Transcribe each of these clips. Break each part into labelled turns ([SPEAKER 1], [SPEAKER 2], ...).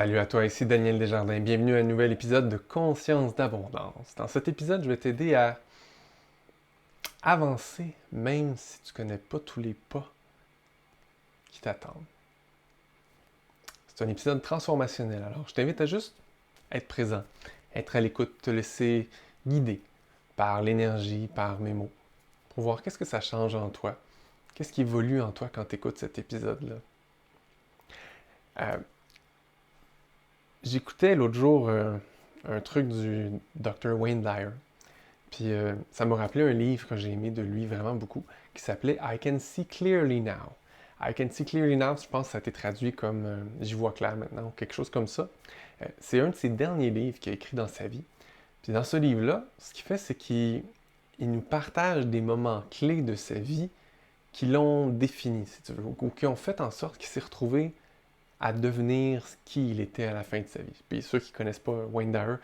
[SPEAKER 1] Salut à toi, ici Daniel Desjardins. Bienvenue à un nouvel épisode de Conscience d'abondance. Dans cet épisode, je vais t'aider à avancer même si tu connais pas tous les pas qui t'attendent. C'est un épisode transformationnel, alors je t'invite à juste être présent, être à l'écoute, te laisser guider par l'énergie, par mes mots, pour voir qu'est-ce que ça change en toi, qu'est-ce qui évolue en toi quand tu écoutes cet épisode-là. Euh, J'écoutais l'autre jour un truc du Dr. Wayne Dyer. Puis ça m'a rappelé un livre que j'ai aimé de lui vraiment beaucoup, qui s'appelait I Can See Clearly Now. I Can See Clearly Now, je pense que ça a été traduit comme J'y vois clair maintenant, ou quelque chose comme ça. C'est un de ses derniers livres qu'il a écrit dans sa vie. Puis dans ce livre-là, ce qu'il fait, c'est qu'il nous partage des moments clés de sa vie qui l'ont défini, si tu veux, ou qui ont fait en sorte qu'il s'est retrouvé à devenir qui il était à la fin de sa vie. Puis ceux qui ne connaissent pas Wayne Dyer,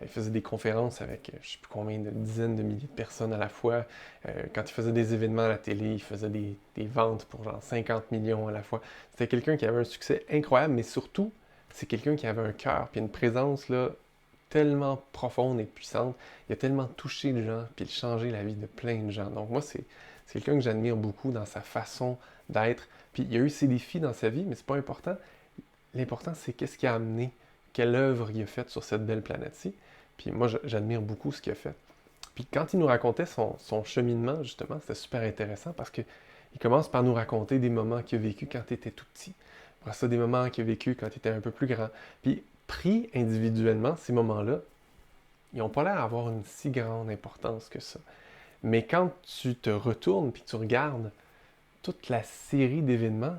[SPEAKER 1] il faisait des conférences avec je ne sais plus combien de dizaines de milliers de personnes à la fois. Quand il faisait des événements à la télé, il faisait des ventes pour genre 50 millions à la fois. C'était quelqu'un qui avait un succès incroyable, mais surtout, c'est quelqu'un qui avait un cœur, puis une présence là, tellement profonde et puissante. Il a tellement touché les gens, puis il a changé la vie de plein de gens. Donc moi, c'est quelqu'un que j'admire beaucoup dans sa façon d'être. Puis il y a eu ses défis dans sa vie, mais c'est pas important. L'important, c'est qu'est-ce qui a amené, quelle œuvre il a faite sur cette belle planète-ci. Puis moi, j'admire beaucoup ce qu'il a fait. Puis quand il nous racontait son cheminement, justement, c'était super intéressant parce qu'il commence par nous raconter des moments qu'il a vécu quand il était tout petit. Après ça, des moments qu'il a vécu quand il était un peu plus grand. Puis pris individuellement, ces moments-là, ils n'ont pas l'air d'avoir une si grande importance que ça. Mais quand tu te retournes puis tu regardes toute la série d'événements,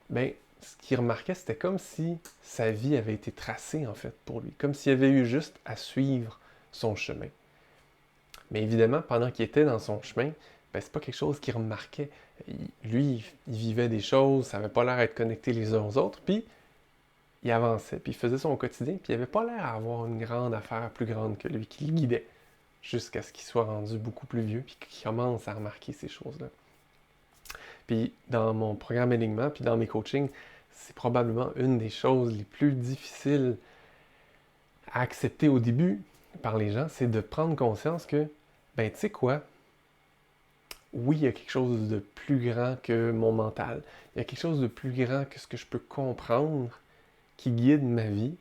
[SPEAKER 1] ben ce qu'il remarquait, c'était comme si sa vie avait été tracée, en fait, pour lui. Comme s'il avait eu juste à suivre son chemin. Mais évidemment, pendant qu'il était dans son chemin, ben, c'est pas quelque chose qu'il remarquait. Lui, il vivait des choses, ça n'avait pas l'air d'être connecté les uns aux autres, puis il avançait, puis il faisait son quotidien, puis il avait pas l'air d'avoir une grande affaire plus grande que lui, qui le guidait, jusqu'à ce qu'il soit rendu beaucoup plus vieux, puis qu'il commence à remarquer ces choses-là. Puis dans mon programme Alignement, puis dans mes coachings, c'est probablement une des choses les plus difficiles à accepter au début par les gens, c'est de prendre conscience que, ben tu sais quoi, oui, il y a quelque chose de plus grand que mon mental. Il y a quelque chose de plus grand que ce que je peux comprendre qui guide ma vie.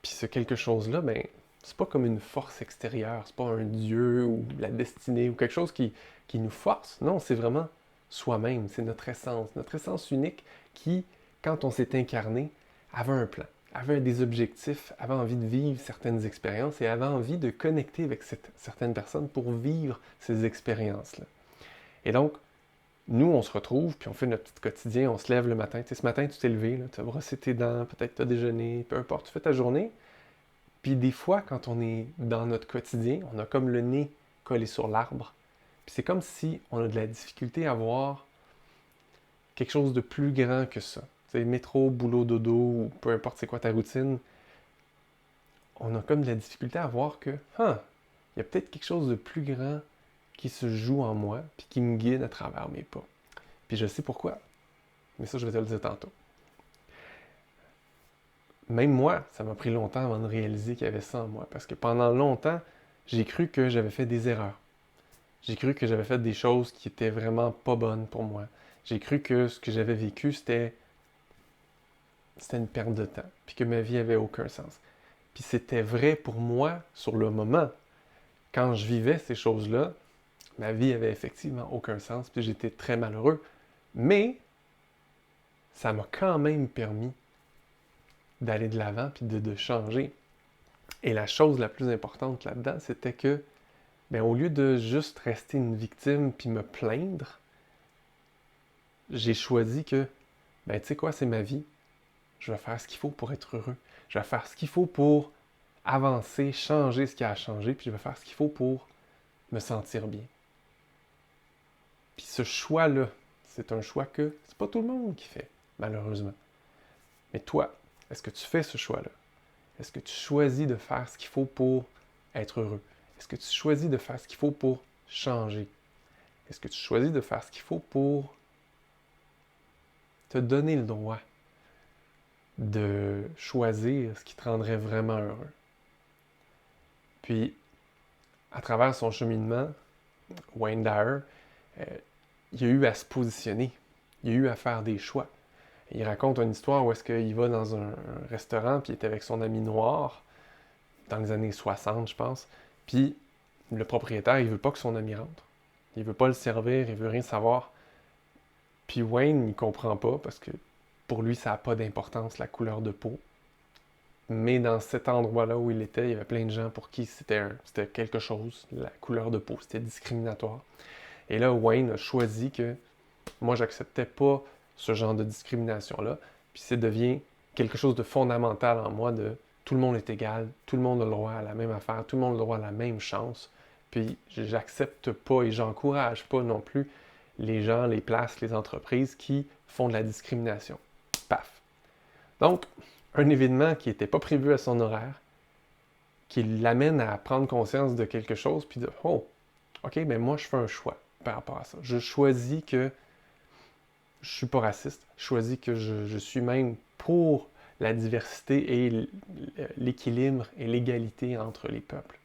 [SPEAKER 1] Puis ce quelque chose-là, ben, c'est pas comme une force extérieure, c'est pas un dieu ou la destinée ou quelque chose qui nous force. Non, c'est vraiment soi-même, c'est notre essence unique qui, quand on s'est incarné, avait un plan, avait des objectifs, avait envie de vivre certaines expériences et avait envie de connecter avec certaines personnes pour vivre ces expériences-là. Et donc, nous, on se retrouve, puis on fait notre petit quotidien, on se lève le matin. Tu sais, ce matin, tu t'es levé, tu as brossé tes dents, peut-être tu as déjeuné, peu importe, tu fais ta journée. Puis des fois, quand on est dans notre quotidien, on a comme le nez collé sur l'arbre. Puis c'est comme si on a de la difficulté à voir quelque chose de plus grand que ça. Tu sais, métro, boulot, dodo, ou peu importe c'est quoi ta routine, on a comme de la difficulté à voir que, il y a peut-être quelque chose de plus grand qui se joue en moi, puis qui me guide à travers mes pas. Puis je sais pourquoi, mais ça, je vais te le dire tantôt. Même moi, ça m'a pris longtemps avant de réaliser qu'il y avait ça en moi, parce que pendant longtemps, j'ai cru que j'avais fait des erreurs. J'ai cru que j'avais fait des choses qui étaient vraiment pas bonnes pour moi. J'ai cru que ce que j'avais vécu, c'était une perte de temps, puis que ma vie avait aucun sens. Puis c'était vrai pour moi sur le moment. Quand je vivais ces choses-là, ma vie avait effectivement aucun sens, puis j'étais très malheureux. Mais ça m'a quand même permis d'aller de l'avant, puis de changer. Et la chose la plus importante là-dedans, c'était que, ben, au lieu de juste rester une victime puis me plaindre, j'ai choisi que, ben, tu sais quoi, c'est ma vie. Je vais faire ce qu'il faut pour être heureux. Je vais faire ce qu'il faut pour avancer, changer ce qui a à changer, puis je vais faire ce qu'il faut pour me sentir bien. Puis ce choix-là, c'est un choix que c'est pas tout le monde qui fait, malheureusement. Mais toi, est-ce que tu fais ce choix-là? Est-ce que tu choisis de faire ce qu'il faut pour être heureux? Est-ce que tu choisis de faire ce qu'il faut pour changer? Est-ce que tu choisis de faire ce qu'il faut pour te donner le droit de choisir ce qui te rendrait vraiment heureux. Puis, à travers son cheminement, Wayne Dyer, il a eu à se positionner, il a eu à faire des choix. Il raconte une histoire où est-ce qu'il va dans un restaurant, puis il est avec son ami noir, dans les années 60, je pense, puis le propriétaire, il veut pas que son ami rentre. Il veut pas le servir, il veut rien savoir. Puis Wayne, il comprend pas, parce que pour lui, ça n'a pas d'importance, la couleur de peau. Mais dans cet endroit-là où il était, il y avait plein de gens pour qui c'était quelque chose, la couleur de peau, c'était discriminatoire. Et là, Wayne a choisi que moi, j'acceptais pas ce genre de discrimination-là, puis ça devient quelque chose de fondamental en moi de tout le monde est égal, tout le monde a le droit à la même affaire, tout le monde a le droit à la même chance, puis j'accepte pas et j'encourage pas non plus les gens, les places, les entreprises qui font de la discrimination. Paf! Donc, un événement qui n'était pas prévu à son horaire, qui l'amène à prendre conscience de quelque chose, puis de « Oh, ok, mais moi je fais un choix par rapport à ça. Je choisis que je suis pas raciste, je choisis que je suis même pour la diversité et l'équilibre et l'égalité entre les peuples. »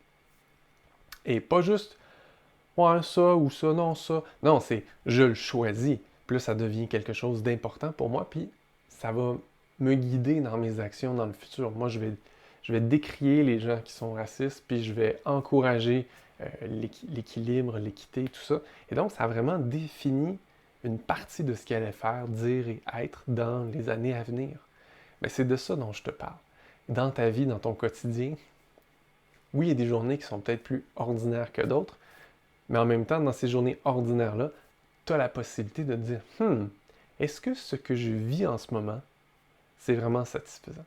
[SPEAKER 1] Et pas juste « Ouais, ça ou ça, non, ça. » Non, c'est « Je le choisis. » Puis là, ça devient quelque chose d'important pour moi, puis ça va me guider dans mes actions dans le futur. Moi, je vais décrier les gens qui sont racistes, puis je vais encourager l'équilibre, l'équité, tout ça. Et donc, ça a vraiment défini une partie de ce qu'il allait faire, dire et être dans les années à venir. Mais c'est de ça dont je te parle. Dans ta vie, dans ton quotidien, oui, il y a des journées qui sont peut-être plus ordinaires que d'autres, mais en même temps, dans ces journées ordinaires-là, tu as la possibilité de te dire est-ce que ce que je vis en ce moment, c'est vraiment satisfaisant?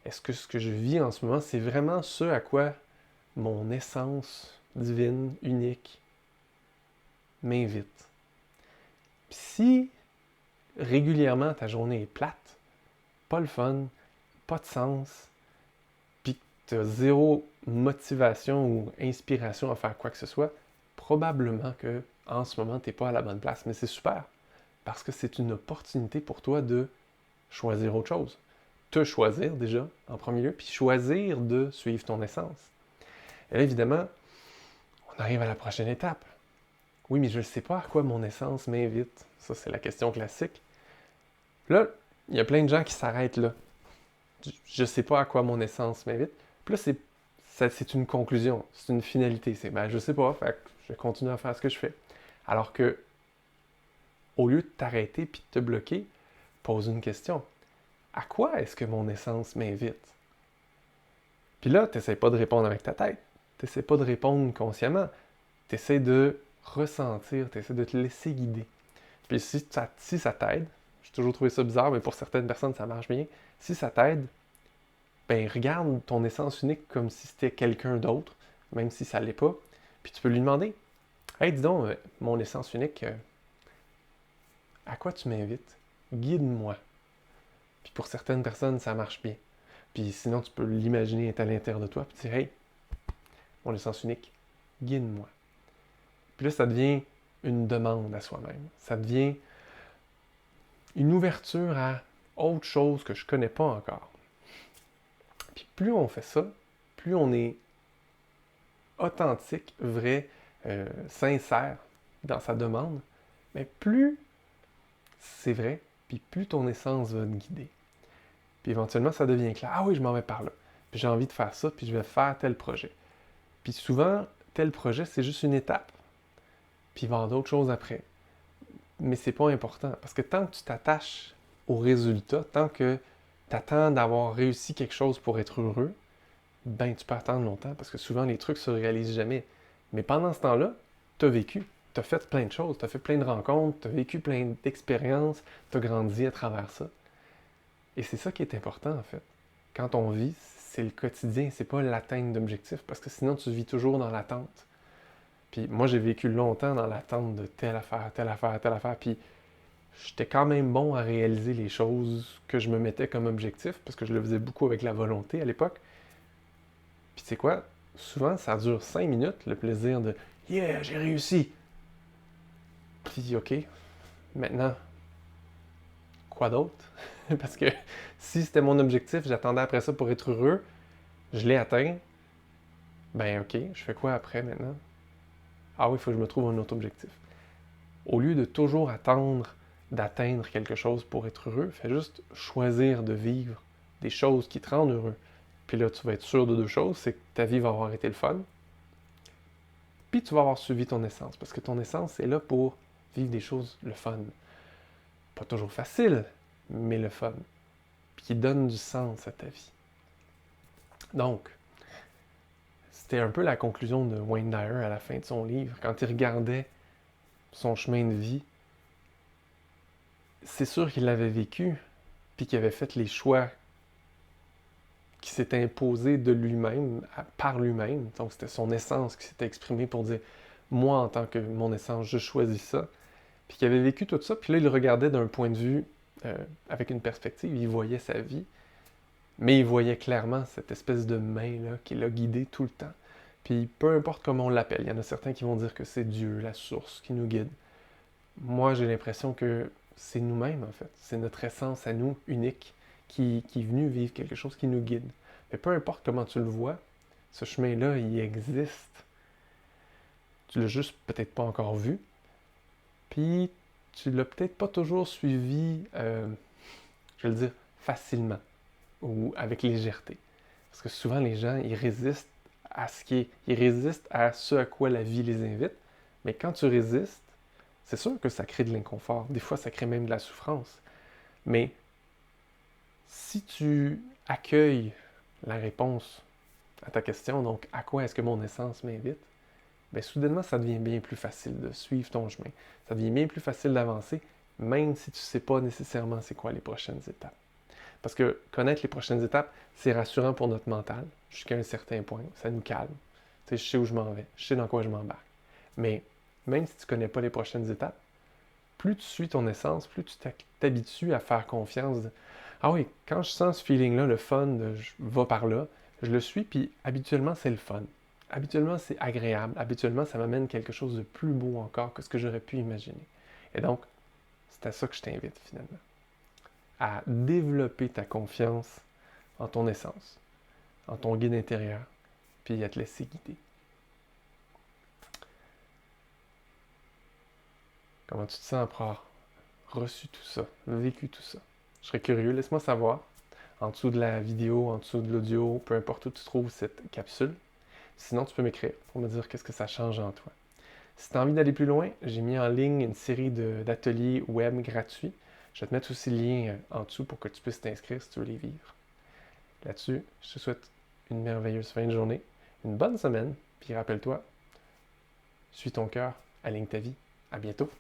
[SPEAKER 1] Est-ce que ce que je vis en ce moment, c'est vraiment ce à quoi mon essence divine, unique, m'invite? Puis si régulièrement ta journée est plate, pas le fun, pas de sens, puis que tu as zéro motivation ou inspiration à faire quoi que ce soit, probablement que en ce moment, tu n'es pas à la bonne place. Mais c'est super, parce que c'est une opportunité pour toi de choisir autre chose. Te choisir déjà, en premier lieu, puis choisir de suivre ton essence. Et là, évidemment, on arrive à la prochaine étape. Oui, mais je ne sais pas à quoi mon essence m'invite. Ça, c'est la question classique. Là, il y a plein de gens qui s'arrêtent là. Je ne sais pas à quoi mon essence m'invite. Puis là, c'est une conclusion, c'est une finalité. C'est, je ne sais pas, fait que je vais continuer à faire ce que je fais. Alors que, au lieu de t'arrêter puis de te bloquer, pose une question. À quoi est-ce que mon essence m'invite? Puis là, tu n'essaies pas de répondre avec ta tête. Tu n'essaies pas de répondre consciemment. Tu essaies de ressentir, tu essaies de te laisser guider. Puis si ça t'aide, j'ai toujours trouvé ça bizarre, mais pour certaines personnes, ça marche bien. Si ça t'aide, ben regarde ton essence unique comme si c'était quelqu'un d'autre, même si ça ne l'est pas. Puis tu peux lui demander « Hey, dis donc, mon essence unique, à quoi tu m'invites? Guide-moi. » Puis pour certaines personnes, ça marche bien. Puis sinon, tu peux l'imaginer être à l'intérieur de toi, puis dire « Hey, mon essence unique, guide-moi. » Puis là, ça devient une demande à soi-même. Ça devient une ouverture à autre chose que je ne connais pas encore. Puis plus on fait ça, plus on est authentique, vrai, sincère dans sa demande, mais plus c'est vrai, puis plus ton essence va te guider. Puis éventuellement, ça devient clair. Ah oui, je m'en vais par là. Puis j'ai envie de faire ça, puis je vais faire tel projet. Puis souvent, tel projet, c'est juste une étape. Puis il va y avoir d'autres choses après. Mais c'est pas important, parce que tant que tu t'attaches au résultat, tant que tu attends d'avoir réussi quelque chose pour être heureux, ben tu peux attendre longtemps, parce que souvent les trucs se réalisent jamais. Mais pendant ce temps-là, tu as vécu, tu as fait plein de choses, tu as fait plein de rencontres, tu as vécu plein d'expériences, tu as grandi à travers ça. Et c'est ça qui est important en fait. Quand on vit, c'est le quotidien, c'est pas l'atteinte d'objectifs, parce que sinon tu vis toujours dans l'attente. Puis moi j'ai vécu longtemps dans l'attente de telle affaire, telle affaire, telle affaire, puis j'étais quand même bon à réaliser les choses que je me mettais comme objectif, parce que je le faisais beaucoup avec la volonté à l'époque. Puis tu sais quoi? Souvent, ça dure 5 minutes, le plaisir de « Yeah, j'ai réussi! » Puis OK, maintenant, quoi d'autre? Parce que si c'était mon objectif, j'attendais après ça pour être heureux, je l'ai atteint, ben ok, je fais quoi après maintenant? Ah oui, il faut que je me trouve un autre objectif. Au lieu de toujours attendre d'atteindre quelque chose pour être heureux, fais juste choisir de vivre des choses qui te rendent heureux. Puis là, tu vas être sûr de deux choses, c'est que ta vie va avoir été le fun, puis tu vas avoir suivi ton essence, parce que ton essence est là pour vivre des choses le fun. Pas toujours facile, mais le fun. Puis qui donne du sens à ta vie. Donc, c'était un peu la conclusion de Wayne Dyer à la fin de son livre. Quand il regardait son chemin de vie, c'est sûr qu'il l'avait vécu, puis qu'il avait fait les choix qui s'étaient imposés de lui-même, par lui-même. Donc, c'était son essence qui s'était exprimée pour dire « Moi, en tant que mon essence, je choisis ça ». Puis qu'il avait vécu tout ça, puis là, il regardait d'un point de vue, avec une perspective, il voyait sa vie, mais il voyait clairement cette espèce de main-là qui l'a guidé tout le temps. Puis peu importe comment on l'appelle, il y en a certains qui vont dire que c'est Dieu, la source, qui nous guide. Moi, j'ai l'impression que c'est nous-mêmes, en fait. C'est notre essence à nous, unique, qui est venue vivre quelque chose qui nous guide. Mais peu importe comment tu le vois, ce chemin-là, il existe. Tu l'as juste peut-être pas encore vu. Puis, tu l'as peut-être pas toujours suivi, je vais le dire, facilement ou avec légèreté. Parce que souvent, les gens, ils résistent à ils résistent à ce à quoi la vie les invite. Mais quand tu résistes, c'est sûr que ça crée de l'inconfort. Des fois, ça crée même de la souffrance. Mais si tu accueilles la réponse à ta question, donc à quoi est-ce que mon essence m'invite, bien soudainement, ça devient bien plus facile de suivre ton chemin. Ça devient bien plus facile d'avancer, même si tu ne sais pas nécessairement c'est quoi les prochaines étapes. Parce que connaître les prochaines étapes, c'est rassurant pour notre mental, jusqu'à un certain point. Ça nous calme. Tu sais, je sais où je m'en vais, je sais dans quoi je m'embarque. Mais même si tu ne connais pas les prochaines étapes, plus tu suis ton essence, plus tu t'habitues à faire confiance. Ah oui, quand je sens ce feeling-là, le fun, je vais par là, je le suis, puis habituellement, c'est le fun. Habituellement, c'est agréable. Habituellement, ça m'amène quelque chose de plus beau encore que ce que j'aurais pu imaginer. Et donc, c'est à ça que je t'invite finalement. À développer ta confiance en ton essence, en ton guide intérieur, puis à te laisser guider. Comment tu te sens après avoir reçu tout ça, vécu tout ça? Je serais curieux, laisse-moi savoir. En dessous de la vidéo, en dessous de l'audio, peu importe où tu trouves cette capsule. Sinon, tu peux m'écrire pour me dire qu'est-ce que ça change en toi. Si tu as envie d'aller plus loin, j'ai mis en ligne une série d'ateliers web gratuits. Je vais te mettre aussi le lien en dessous pour que tu puisses t'inscrire si tu veux les vivre. Là-dessus, je te souhaite une merveilleuse fin de journée, une bonne semaine, puis rappelle-toi, suis ton cœur, aligne ta vie. À bientôt!